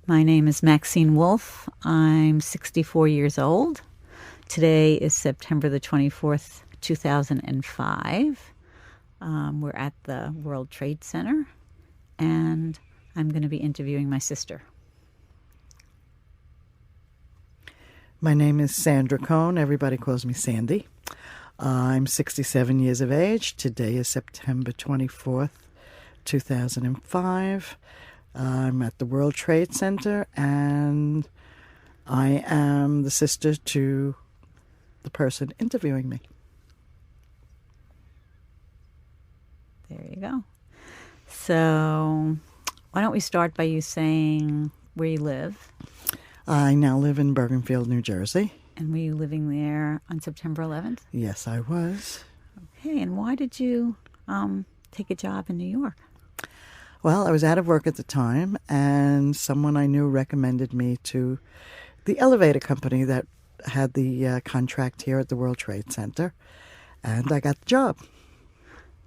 My name is Maxine Wolf. I'm 64 years old. Today is September the 24th, 2005. We're at the World Trade Center, and I'm going to be interviewing my sister. My name is Sandra Kohn. Everybody calls me Sandy. I'm 67 years of age. Today is September 24th, 2005. I'm at the World Trade Center, and I am the sister to the person interviewing me. There you go. So why don't we start by you saying where you live? I now live in Bergenfield, New Jersey. And were you living there on September 11th? Yes, I was. Okay, and why did you take a job in New York? Well, I was out of work at the time, and someone I knew recommended me to the elevator company that had the contract here at the World Trade Center, and I got the job.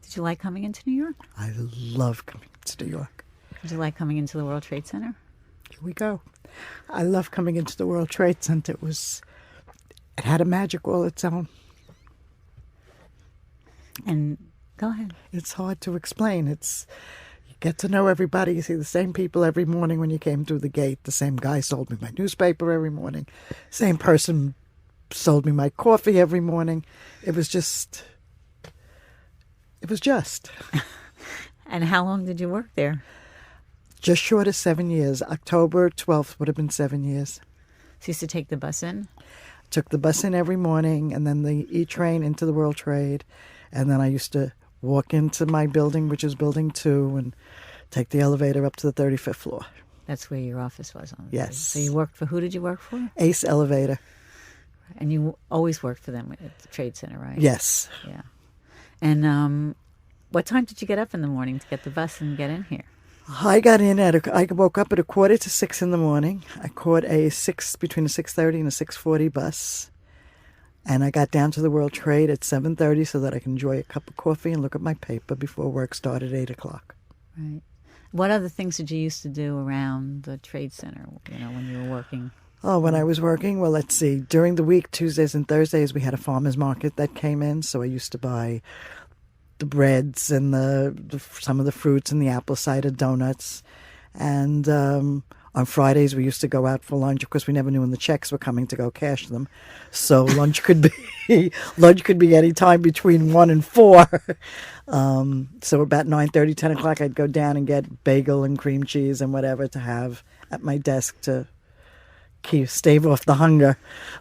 Did you like coming into New York? I love coming to New York. Did you like coming into the World Trade Center? Here we go. I love coming into the World Trade Center. It had a magic all its own. And go ahead. It's hard to explain. You get to know everybody. You see the same people every morning when you came through the gate. The same guy sold me my newspaper every morning. Same person sold me my coffee every morning. It was just. And how long did you work there? Just short of 7 years. October 12th would have been 7 years. So you used to take the bus in? Took the bus in every morning, and then the E-train into the World Trade. And then I used to walk into my building, which is Building 2, and take the elevator up to the 35th floor. That's where your office was on the Yes. So you worked for, who did you work for? Ace Elevator. And you always worked for them at the Trade Center, right? Yes. Yeah. And what time did you get up in the morning to get the bus and get in here? I woke up at 5:45 in the morning. I caught between a 6:30 and a 6:40 bus. And I got down to the World Trade at 7:30 so that I can enjoy a cup of coffee and look at my paper before work started at 8 o'clock. Right. What other things did you used to do around the Trade Center, when you were working? Oh, when I was working? Well, let's see. During the week, Tuesdays and Thursdays, we had a farmer's market that came in. So I used to buy the breads and some of the fruits and the apple cider donuts. And on Fridays, we used to go out for lunch. Of course, we never knew when the checks were coming to go cash them. So lunch could be any time between 1 and 4. So about 9:30, 10 o'clock, I'd go down and get bagel and cream cheese and whatever to have at my desk to stave off the hunger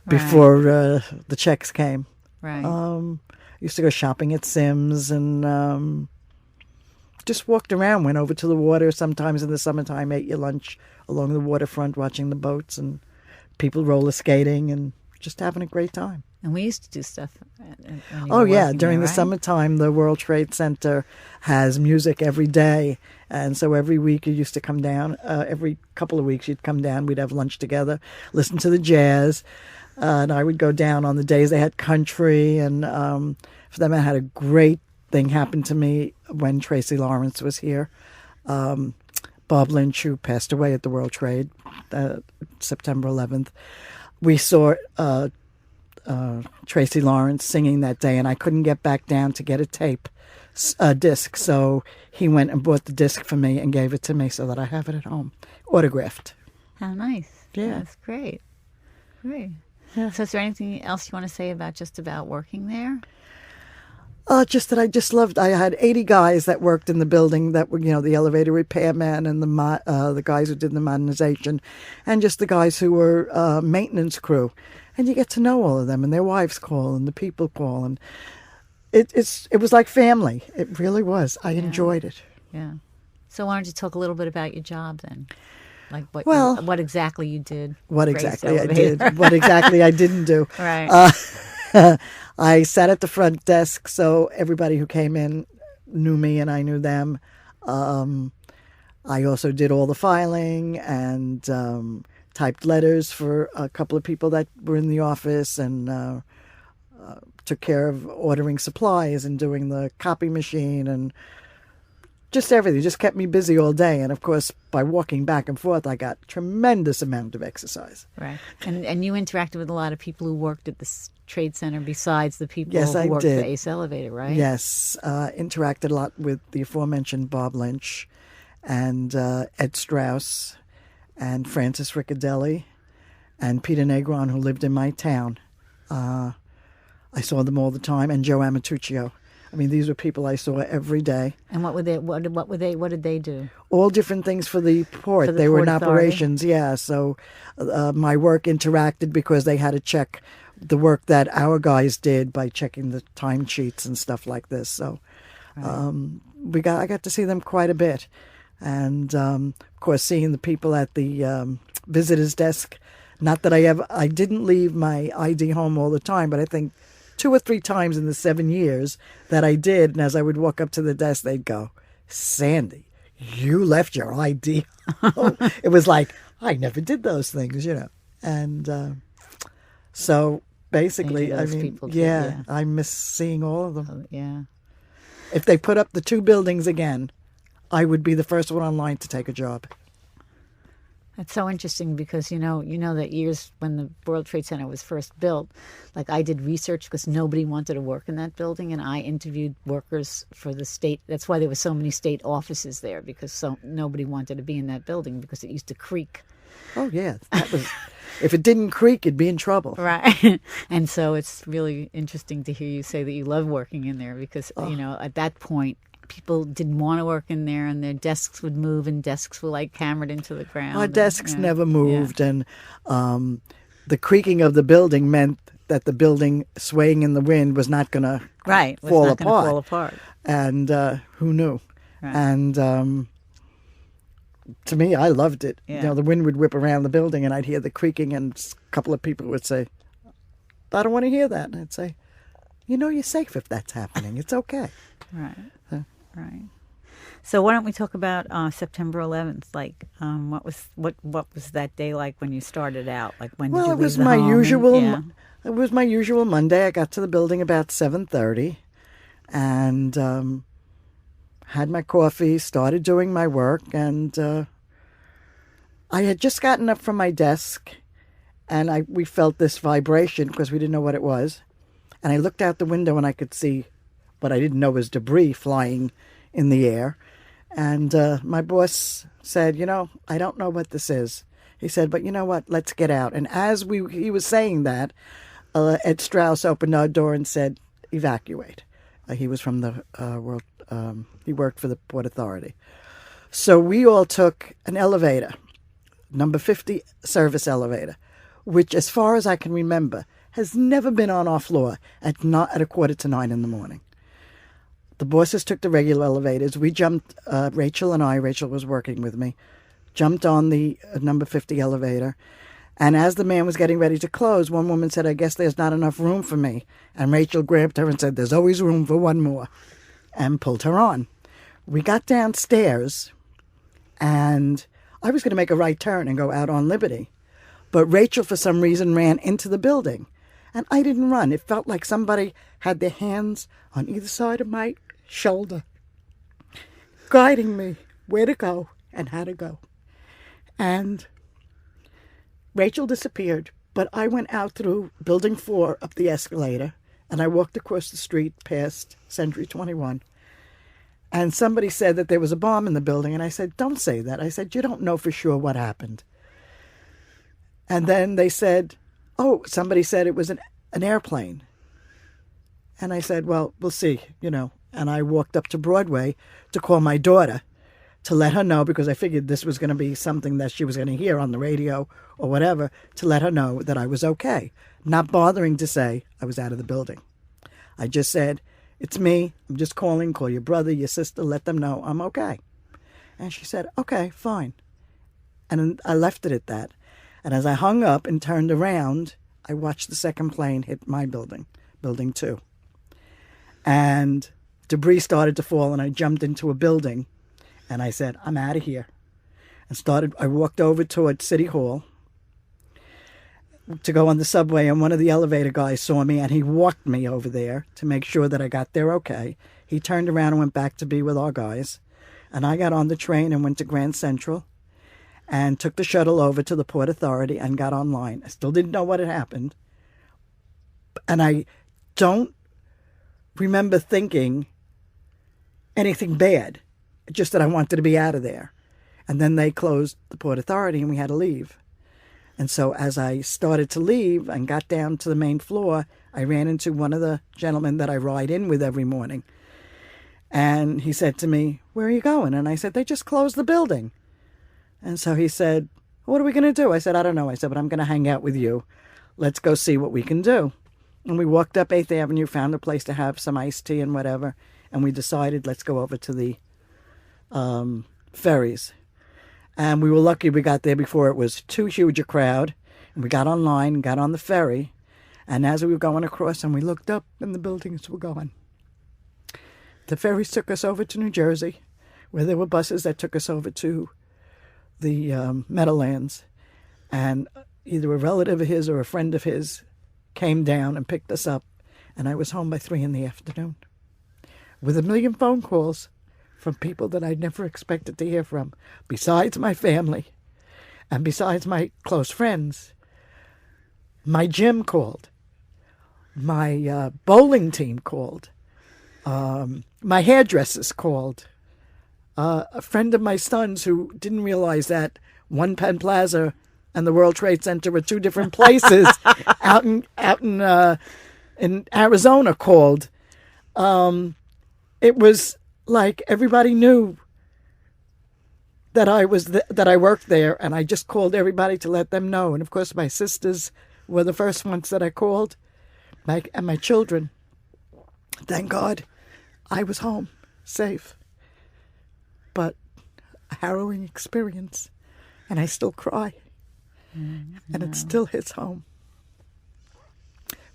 before the checks came. Right. Used to go shopping at Sim's and just walked around, went over to the water. Sometimes in the summertime, ate your lunch along the waterfront, watching the boats and people roller skating and just having a great time. And we used to do stuff. During the summertime, the World Trade Center has music every day. And so every week you used to come down. Every couple of weeks you'd come down. We'd have lunch together, listen to the jazz. And I would go down on the days they had country. And for them, I had a great thing happen to me when Tracy Lawrence was here. Bob Lynch, who passed away at the World Trade, September 11th. We saw Tracy Lawrence singing that day, and I couldn't get back down to get a disc. So he went and bought the disc for me and gave it to me so that I have it at home, autographed. How nice. Yeah. That's great. Great. Yeah. So is there anything else you want to say about working there? Just that I just loved. I had 80 guys that worked in the building that were, the elevator repairmen and the guys who did the modernization, and just the guys who were maintenance crew. And you get to know all of them, and their wives call, and the people call, and it was like family. It really was. I enjoyed it. Yeah. So why don't you talk a little bit about your job then? Like what exactly you did? What exactly I did? What exactly I didn't do? Right. I sat at the front desk, so everybody who came in knew me and I knew them. I also did all the filing and typed letters for a couple of people that were in the office and took care of ordering supplies and doing the copy machine and just everything. Just kept me busy all day. And of course, by walking back and forth, I got tremendous amount of exercise. Right. And you interacted with a lot of people who worked at this trade center besides the people Yes, who I worked did. for Ace Elevator, right? Yes, interacted a lot with the aforementioned Bob Lynch and Ed Strauss and Francis Riccadelli and Peter Negron, who lived in my town. I saw them all the time, and Joe Amatuccio. I mean, these were people I saw every day. And what did they do? All different things for the port. For the They were Port in Authority? operations, yeah. So my work interacted because they had to check the work that our guys did by checking the time sheets and stuff like this. So I got to see them quite a bit. And, of course, seeing the people at the visitor's desk. Not that I didn't leave my ID home all the time, but I think 2 or 3 times in the 7 years that I did. And as I would walk up to the desk, they'd go, "Sandy, you left your ID home." It was like, I never did those things, you know. And so basically, Maybe I those mean, people too, yeah, I miss seeing all of them. Oh, yeah. If they put up the 2 buildings again, I would be the first one online to take a job. That's so interesting because you know that years when the World Trade Center was first built, like I did research because nobody wanted to work in that building, and I interviewed workers for the state. That's why there were so many state offices there, because nobody wanted to be in that building because it used to creak. Oh yeah, that was. If it didn't creak, it'd be in trouble. Right. And so it's really interesting to hear you say that you love working in there because at that point, people didn't want to work in there, and their desks would move, and desks were like hammered into the ground. Our desks never moved, and the creaking of the building meant that the building swaying in the wind was not going to fall apart. And who knew? Right. And to me, I loved it. Yeah. You know, the wind would whip around the building, and I'd hear the creaking, and a couple of people would say, "I don't want to hear that." And I'd say, "You're safe if that's happening. It's okay." Right. Right. So why don't we talk about September 11th? Like, what was that day like when you started out? Like, when did you leave it was the my home? usual. Yeah. It was my usual Monday. I got to the building about 7:30, and had my coffee. Started doing my work, and I had just gotten up from my desk, and we felt this vibration because we didn't know what it was, and I looked out the window and I could see what I didn't know was debris flying in the air. And my boss said, "I don't know what this is." He said, "But you know what? Let's get out." And as he was saying that, Ed Strauss opened our door and said, "Evacuate." He was from the world. He worked for the Port Authority. So we all took an elevator, number 50 service elevator, which, as far as I can remember, has never been on our floor at 8:45 in the morning. The bosses took the regular elevators. We jumped, Rachel was working with me, jumped on the number 50 elevator. And as the man was getting ready to close, one woman said, "I guess there's not enough room for me." And Rachel grabbed her and said, "There's always room for one more," and pulled her on. We got downstairs, and I was going to make a right turn and go out on Liberty. But Rachel, for some reason, ran into the building. And I didn't run. It felt like somebody had their hands on either side of my shoulder, guiding me where to go and how to go. And Rachel disappeared, but I went out through Building 4 up the escalator, and I walked across the street past Century 21. And somebody said that there was a bomb in the building, and I said, "Don't say that." I said, "You don't know for sure what happened." And then they said, "Oh, somebody said it was an airplane." And I said, "Well, we'll see, And I walked up to Broadway to call my daughter to let her know, because I figured this was going to be something that she was going to hear on the radio or whatever, to let her know that I was okay. Not bothering to say I was out of the building. I just said, "It's me. I'm just calling. Call your brother, your sister, let them know I'm okay." And she said, "Okay, fine." And I left it at that. And as I hung up and turned around, I watched the second plane hit my building, Building 2. And debris started to fall, and I jumped into a building, and I said, "I'm out of here." And I walked over toward City Hall to go on the subway, and one of the elevator guys saw me, and he walked me over there to make sure that I got there okay. He turned around and went back to be with our guys. And I got on the train and went to Grand Central and took the shuttle over to the Port Authority and got online. I still didn't know what had happened. And I don't remember thinking anything bad, just that I wanted to be out of there. And then they closed the Port Authority and we had to leave. And so as I started to leave and got down to the main floor, I ran into one of the gentlemen that I ride in with every morning. And he said to me, "Where are you going?" And I said, "They just closed the building." And so he said, "What are we going to do?" I said, "I don't know." I said, "But I'm going to hang out with you. Let's go see what we can do." And we walked up 8th Avenue, found a place to have some iced tea and whatever. And we decided, let's go over to the ferries. And we were lucky we got there before it was too huge a crowd. And we got online and got on the ferry. And as we were going across and we looked up and the buildings were gone. The ferries took us over to New Jersey, where there were buses that took us over to the Meadowlands. And either a relative of his or a friend of his came down and picked us up. And I was home by 3 p.m. with a million phone calls from people that I'd never expected to hear from, besides my family and besides my close friends. My gym called. My bowling team called. My hairdressers called. A friend of my son's who didn't realize that One Penn Plaza and the World Trade Center were two different places out in Arizona called. It was like everybody knew that I worked there, and I just called everybody to let them know. And of course, my sisters were the first ones that I called, and my children. Thank God, I was home, safe. But a harrowing experience, and I still cry, and it still hits home.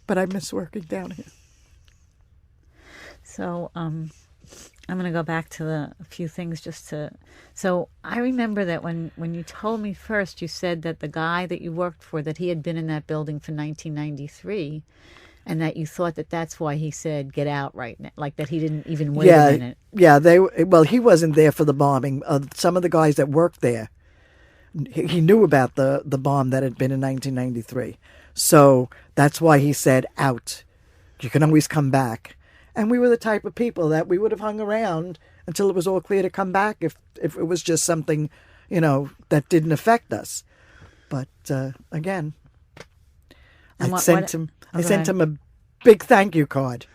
But I miss working down here. So, I'm going to go back to a few things so I remember that when you told me first, you said that the guy that you worked for, that he had been in that building for 1993, and that you thought that that's why he said, "Get out right now," like that he didn't even wait a minute. Yeah, he wasn't there for the bombing. Some of the guys that worked there, he knew about the bomb that had been in 1993. So that's why he said, "Out. You can always come back." And we were the type of people that we would have hung around until it was all clear to come back if it was just something, that didn't affect us. But again, I sent him a big thank you card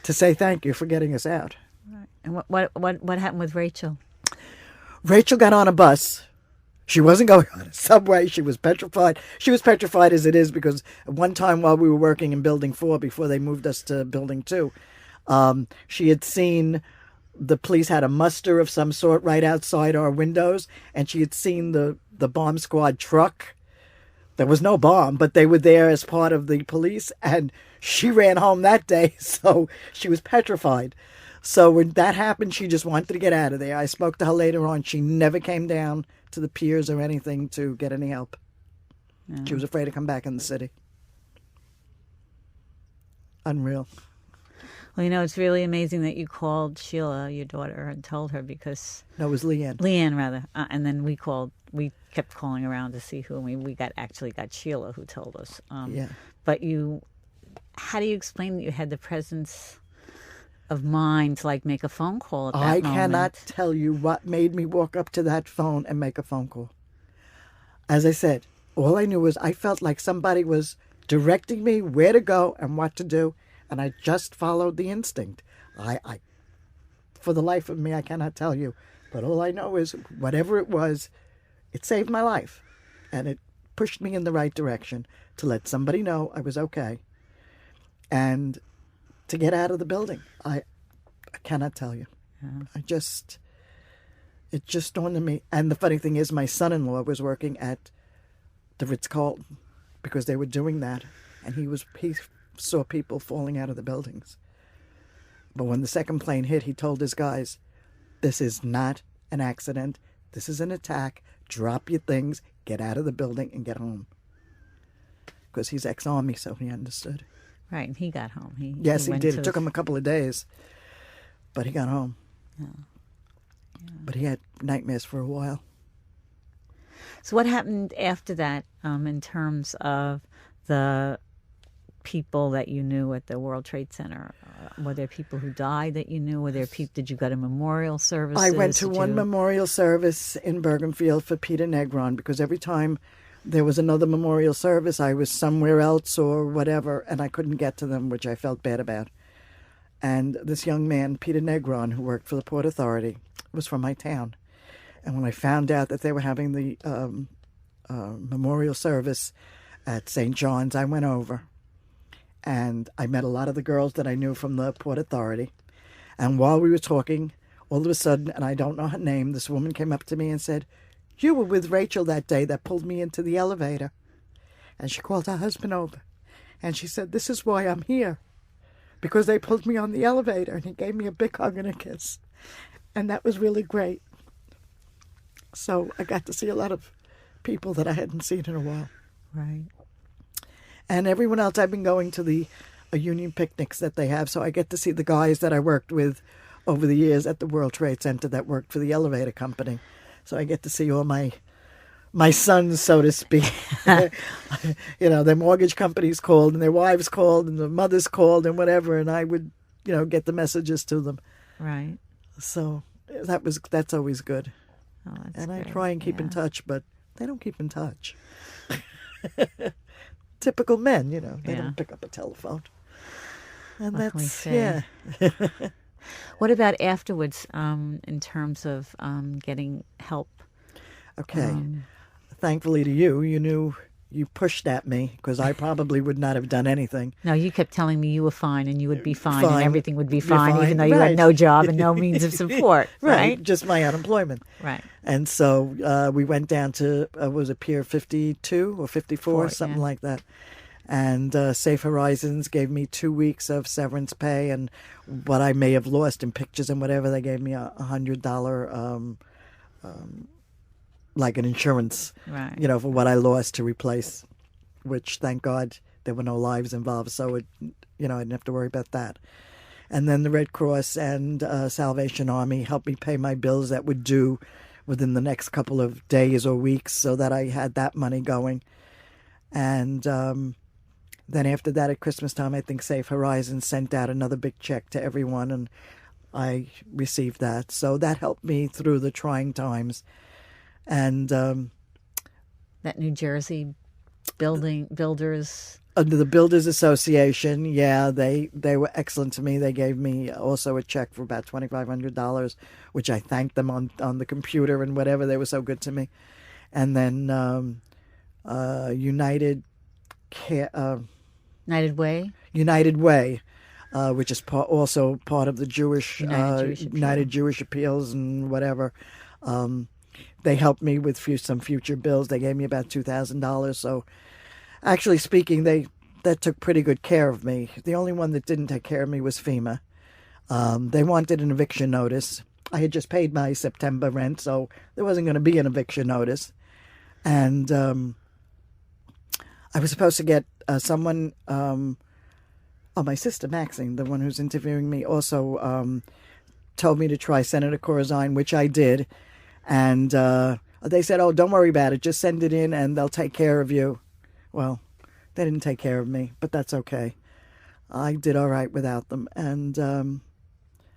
to say thank you for getting us out. Right. And what happened with Rachel? Rachel got on a bus. She wasn't going on a subway. She was petrified. She was petrified as it is because at one time while we were working in Building 4 before they moved us to Building 2, she had seen the police had a muster of some sort right outside our windows, and she had seen the bomb squad truck. There was no bomb, but they were there as part of the police, and she ran home that day, so she was petrified. So when that happened, she just wanted to get out of there. I spoke to her later on. She never came down to the piers or anything to get any help. No. She was afraid to come back in the city. Unreal. Well, it's really amazing that you called Sheila, your daughter, and told her because... No, it was Leanne. Leanne, rather. And then we kept calling around to see who, and we got Sheila who told us. Yeah. But how do you explain that you had the presence of mind to make a phone call at that moment? I cannot tell you what made me walk up to that phone and make a phone call. As I said, all I knew was I felt like somebody was directing me where to go and what to do, and I just followed the instinct. I for the life of me, I cannot tell you. But all I know is whatever it was, it saved my life. And it pushed me in the right direction to let somebody know I was okay. And to get out of the building. I cannot tell you. Yeah. It just dawned on me. And the funny thing is my son-in-law was working at the Ritz-Carlton because they were doing that. And he saw people falling out of the buildings. But when the second plane hit, he told his guys, "This is not an accident. This is an attack. Drop your things, get out of the building, and get home." Because he's ex-Army, so he understood. Right, and he got home. Yes, he did. It took him a couple of days, but he got home. Yeah. But he had nightmares for a while. So what happened after that in terms of the people that you knew at the World Trade Center? Were there people who died that you knew? Were there people? Did you go to memorial services? I went to one memorial service in Bergenfield for Peter Negron, because every time there was another memorial service, I was somewhere else or whatever, and I couldn't get to them, which I felt bad about. And this young man, Peter Negron, who worked for the Port Authority, was from my town. And when I found out that they were having the memorial service at St. John's, I went over. And I met a lot of the girls that I knew from the Port Authority. And while we were talking, all of a sudden, and I don't know her name, this woman came up to me and said, "You were with Rachel that day that pulled me into the elevator." And she called her husband over. And she said, "This is why I'm here. Because they pulled me on the elevator." And he gave me a big hug and a kiss. And that was really great. So I got to see a lot of people that I hadn't seen in a while. Right. And everyone else, I've been going to the union picnics that they have, so I get to see the guys that I worked with over the years at the World Trade Center that worked for the elevator company. So I get to see all my sons, so to speak. You know, their mortgage companies called, and their wives called, and their mothers called, and whatever, and I would, you know, get the messages to them. Right. So that's always good. Oh, that's and I great. try and keep in touch, but they don't keep in touch. Typical men, you know, they don't pick up a telephone. And What can we that's, say? yeah. What about afterwards in terms of getting help? Okay. Thankfully to you, you knew, you pushed at me, because I probably would not have done anything. No, you kept telling me you were fine and you would be fine, Fine. and everything would be Be fine, fine. even though you had Right. no job and no means of support. Right? Just my unemployment. Right. And so we went down to, was it Pier 52 or 54, something yeah. like that. And Safe Horizons gave me 2 weeks of severance pay, and what I may have lost in pictures and whatever, they gave me $100, like an insurance, Right. you know, for what I lost to replace, which, thank God, there were no lives involved, so it, you know, I didn't have to worry about that. And then the Red Cross and Salvation Army helped me pay my bills that would due within the next couple of days or weeks, so that I had that money going. And then after that, at Christmas time, I think Safe Horizons sent out another big check to everyone, and I received that. So that helped me through the trying times. And That New Jersey builders. under the Builders Association, yeah, they were excellent to me. They gave me also a check for about $2,500, which I thanked them on the computer and whatever. They were so good to me. And then United Way. United Way, which is also part of the United Jewish Appeals and whatever. They helped me with some future bills. They gave me about $2,000. So, actually speaking, that took pretty good care of me. The only one that didn't take care of me was FEMA. They wanted an eviction notice. I had just paid my September rent, so there wasn't going to be an eviction notice. And I was supposed to get someone, my sister Maxine, the one who's interviewing me, also told me to try Senator Corazine, which I did. And they said, "Oh, don't worry about it. Just send it in and they'll take care of you." Well, they didn't take care of me, but that's okay. I did all right without them. And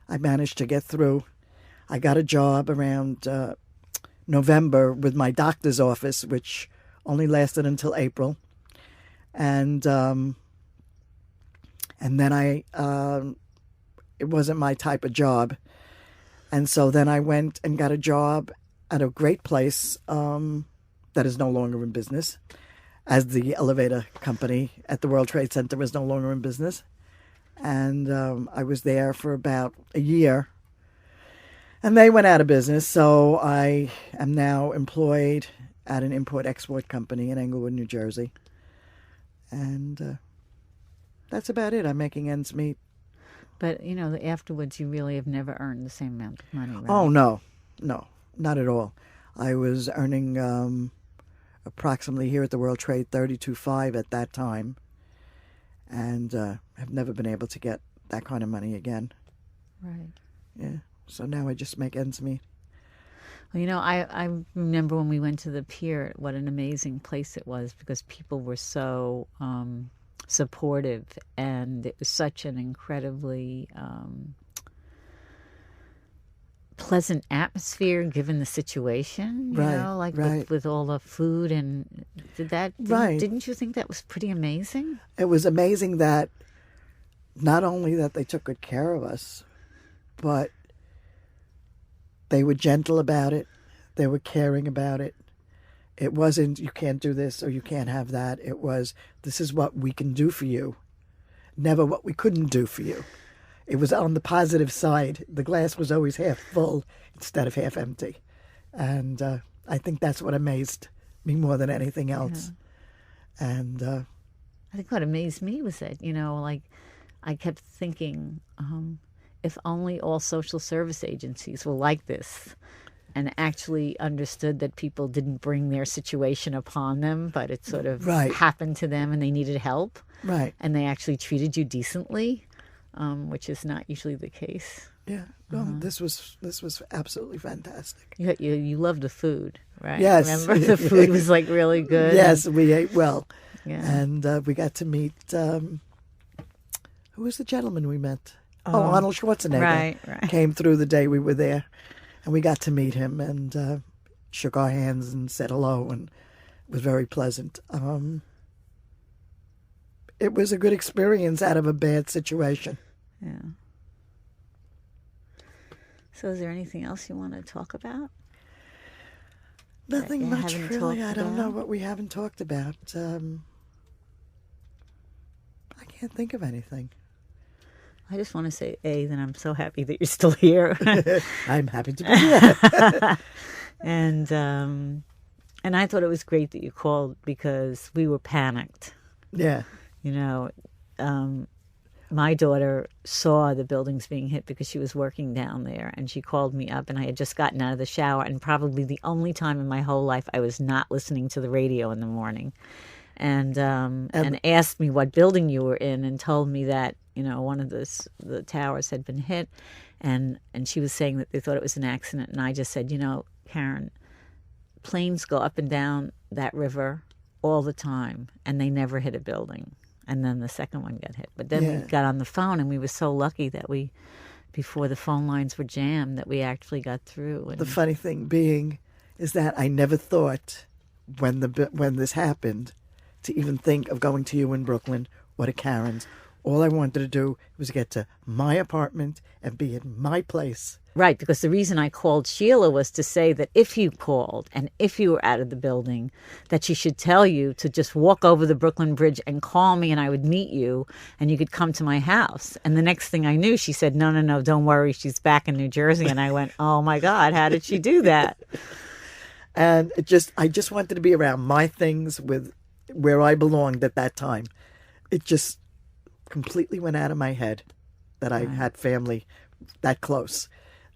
I managed to get through. I got a job around November with my doctor's office, which only lasted until April. And then it wasn't my type of job. And so then I went and got a job at a great place that is no longer in business, as the elevator company at the World Trade Center is no longer in business. And I was there for about a year. And they went out of business, so I am now employed at an import-export company in Englewood, New Jersey. And that's about it. I'm making ends meet. But, you know, afterwards you really have never earned the same amount of money, right? Oh, no, not at all. I was earning approximately here at the World Trade $32,500 at that time. And have never been able to get that kind of money again. Right. Yeah. So now I just make ends meet. Well, I remember when we went to the pier, what an amazing place it was because people were so supportive, and it was such an incredibly pleasant atmosphere given the situation, Right, like right, with all the food. And right. didn't you think that was pretty amazing? It was amazing that not only that they took good care of us, but they were gentle about it. They were caring about it. It wasn't, you can't do this or you can't have that. It was, this is what we can do for you, never what we couldn't do for you. It was on the positive side. The glass was always half full instead of half empty. And I think that's what amazed me more than anything else. Yeah. And I think what amazed me was that, like I kept thinking, if only all social service agencies were like this and actually understood that people didn't bring their situation upon them, but it sort of happened to them and they needed help. Right. And they actually treated you decently, which is not usually the case. Yeah. No, this was absolutely fantastic. You loved the food, right? Yes. Remember the food was like really good? Yes, we ate well. Yeah. And we got to meet, who was the gentleman we met? Arnold Schwarzenegger. Right. Came through the day we were there. And we got to meet him and shook our hands and said hello, and it was very pleasant. It was a good experience out of a bad situation. Yeah. So is there anything else you want to talk about? Nothing much, really. I don't know what we haven't talked about. I can't think of anything. I just want to say, that I'm so happy that you're still here. I'm happy to be here. And I thought it was great that you called because we were panicked. Yeah. My daughter saw the buildings being hit because she was working down there, and she called me up, and I had just gotten out of the shower, and probably the only time in my whole life I was not listening to the radio in the morning. And asked me what building you were in, and told me that one of the towers had been hit, and she was saying that they thought it was an accident, and I just said, Karen, planes go up and down that river all the time, and they never hit a building. And then the second one got hit, but then we got on the phone, and we were so lucky that before the phone lines were jammed, that we actually got through. And the funny thing being is that I never thought when this happened to even think of going to you in Brooklyn or to Karen's. All I wanted to do was get to my apartment and be in my place. Right, because the reason I called Sheila was to say that if you called and if you were out of the building, that she should tell you to just walk over the Brooklyn Bridge and call me, and I would meet you and you could come to my house. And the next thing I knew, she said, no, don't worry, she's back in New Jersey. And I went, oh my God, how did she do that? And I just wanted to be around my things with where I belonged at that time. It just completely went out of my head that I had family that close.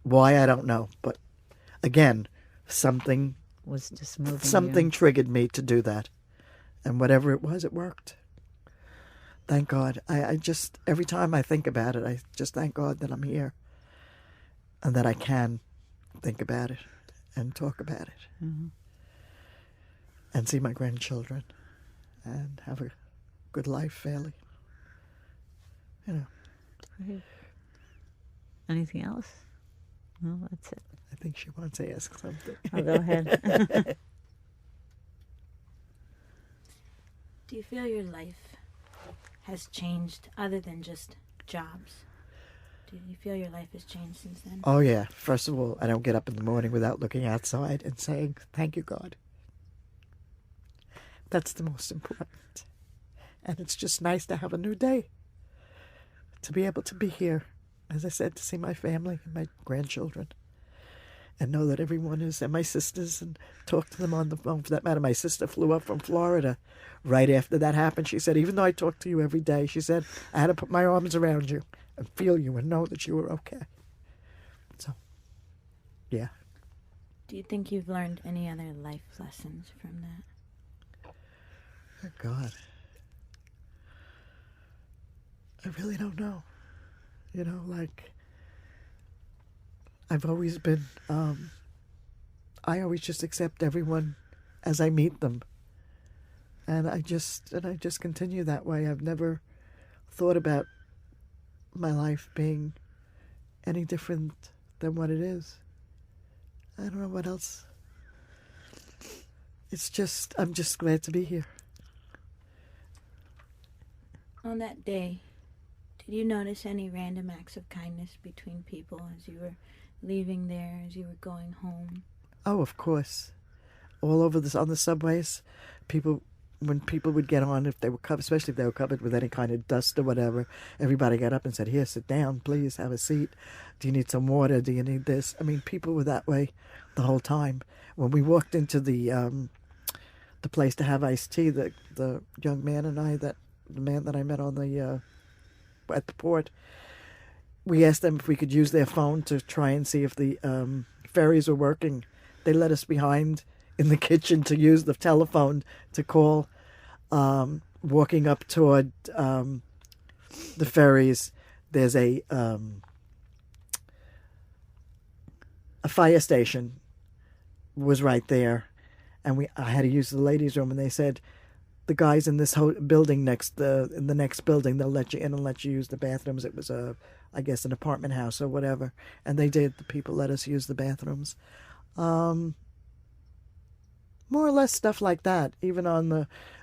Why, I don't know. But again, something was just moving. Something triggered me to do that. And whatever it was, it worked. Thank God. I just, every time I think about it, I just thank God that I'm here and that I can think about it and talk about it and see my grandchildren and have a good life, fairly. Great. Anything else? No, that's it. I think she wants to ask something. Oh, go ahead. Do you feel your life has changed other than just jobs? Do you feel your life has changed since then? Oh, yeah. First of all, I don't get up in the morning without looking outside and saying, thank you, God. That's the most important. And it's just nice to have a new day. To be able to be here, as I said, to see my family and my grandchildren. And know that everyone is, and my sisters, and talk to them on the phone. For that matter, my sister flew up from Florida right after that happened. She said, even though I talk to you every day, she said, I had to put my arms around you and feel you and know that you were okay. So, yeah. Do you think you've learned any other life lessons from that? Oh, God. I really don't know. Like, I've always been I always just accept everyone as I meet them. And I just continue that way. I've never thought about my life being any different than what it is. I don't know what else. I'm just glad to be here. On that day, did you notice any random acts of kindness between people as you were leaving there, as you were going home? Oh, of course. All over on the subways, when people would get on, if they were covered, especially if they were covered with any kind of dust or whatever, everybody got up and said, "Here, sit down, please, have a seat. Do you need some water? Do you need this?" I mean, people were that way the whole time. When we walked into the place to have iced tea, the young man and I, the man that I met on at the port, we asked them if we could use their phone to try and see if the ferries were working. They let us behind in the kitchen to use the telephone to call. Walking up toward the ferries, there's a fire station was right there, and I had to use the ladies' room, and they said the guys in this building in the next building, they'll let you in and let you use the bathrooms. It was I guess an apartment house or whatever, and they did. The people let us use the bathrooms. More or less stuff like that. Even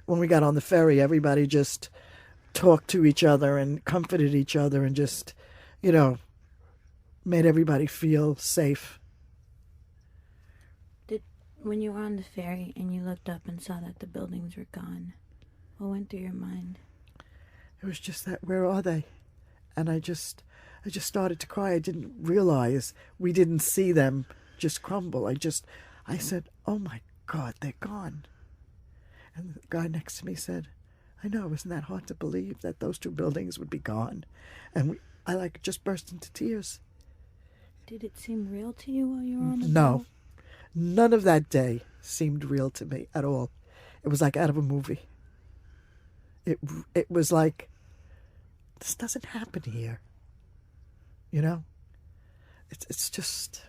when we got on the ferry, everybody just talked to each other and comforted each other and just, made everybody feel safe. When you were on the ferry and you looked up and saw that the buildings were gone, what went through your mind? It was just that, where are they? And I just started to cry. I didn't realize we didn't see them just crumble. I said, "Oh my God, they're gone." And the guy next to me said, "I know, isn't that hard to believe that those two buildings would be gone?" And I just burst into tears. Did it seem real to you while you were on the No. boat? None of that day seemed real to me at all. It was like out of a movie. It was like, this doesn't happen here. It's just,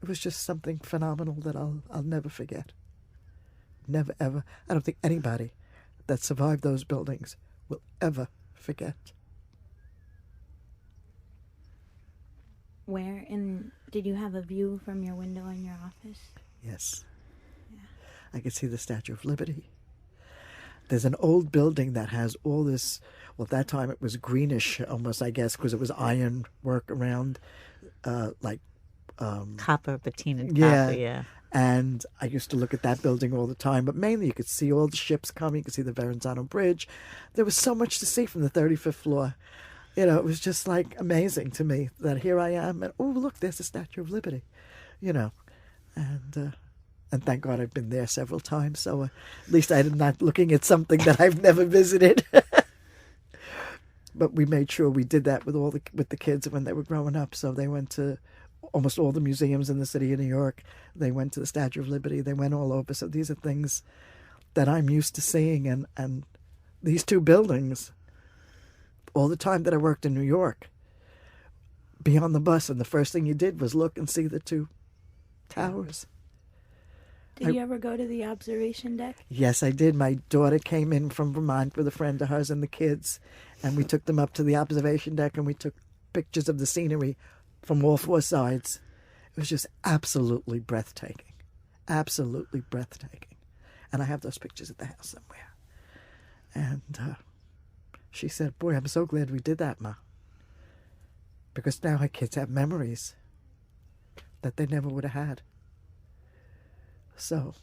it was just something phenomenal that I'll never forget. Never, ever. I don't think anybody that survived those buildings will ever forget. Did you have a view from your window in your office? Yes. Yeah. I could see the Statue of Liberty. There's an old building that has all this, well, at that time it was greenish almost, I guess, because it was iron work around, Copper, patina copper, yeah. And I used to look at that building all the time, but mainly you could see all the ships coming, you could see the Verrazano Bridge. There was so much to see from the 35th floor. It was just like amazing to me that here I am, and oh, look, there's the Statue of Liberty, and thank God I've been there several times, so at least I'm not looking at something that I've never visited. But we made sure we did that with the kids when they were growing up, so they went to almost all the museums in the city of New York. They went to the Statue of Liberty. They went all over, so these are things that I'm used to seeing, and these two buildings, all the time that I worked in New York, be on the bus, and the first thing you did was look and see the two towers. Did you ever go to the observation deck? Yes, I did. My daughter came in from Vermont with a friend of hers and the kids, and we took them up to the observation deck, and we took pictures of the scenery from all four sides. It was just absolutely breathtaking. Absolutely breathtaking. And I have those pictures at the house somewhere. And she said, "Boy, I'm so glad we did that, Ma." Because now our kids have memories that they never would have had. So.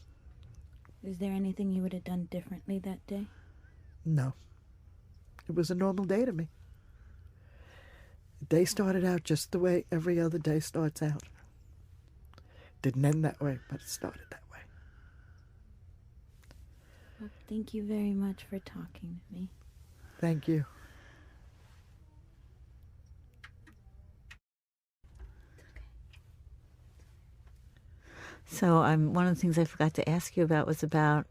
Is there anything you would have done differently that day? No. It was a normal day to me. The day started out just the way every other day starts out. Didn't end that way, but it started that way. Well, thank you very much for talking to me. Thank you. So one of the things I forgot to ask you about was about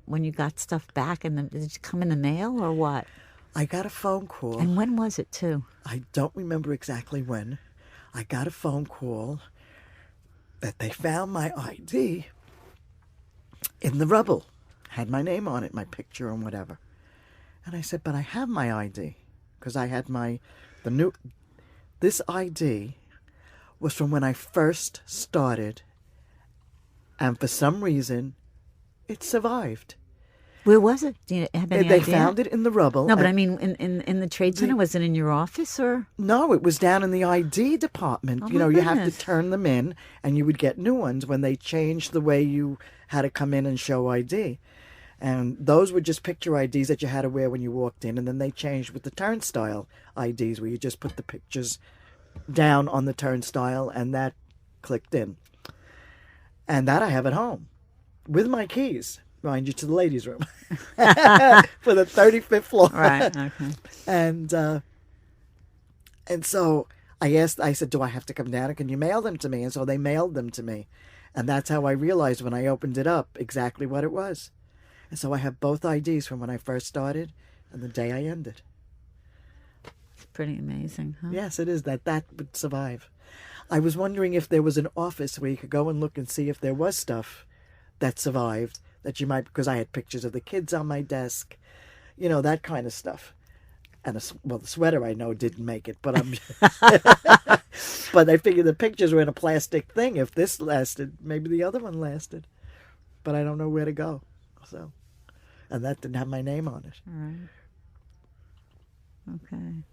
when you got stuff back, and did it come in the mail or what? I got a phone call. And when was it, too? I don't remember exactly when. I got a phone call that they found my ID in the rubble. Had my name on it, my picture and whatever. And I said, but I have my ID. Because I had this ID was from when I first started. And for some reason, it survived. Where was it? Do you have any They idea? found it in the rubble. No, but I mean, in the trade center, was it in your office or? No, it was down in the ID department. Oh, You my know, you have to goodness. turn them in, and you would get new ones when they changed the way you had to come in and show ID. And those were just picture IDs that you had to wear when you walked in, and then they changed with the turnstile IDs, where you just put the pictures down on the turnstile, and that clicked in. And that I have at home with my keys, mind you, to the ladies' room for the 35th floor. Right. Okay. And so I said, do I have to come down? Can you mail them to me? And so they mailed them to me. And that's how I realized when I opened it up exactly what it was. And so I have both IDs from when I first started and the day I ended. It's pretty amazing, huh? Yes, it is that would survive. I was wondering if there was an office where you could go and look and see if there was stuff that survived that you might, because I had pictures of the kids on my desk, you know, that kind of stuff. And the sweater I know didn't make it, but but I figured the pictures were in a plastic thing. If this lasted, maybe the other one lasted. But I don't know where to go. So, and that didn't have my name on it. All right. Okay.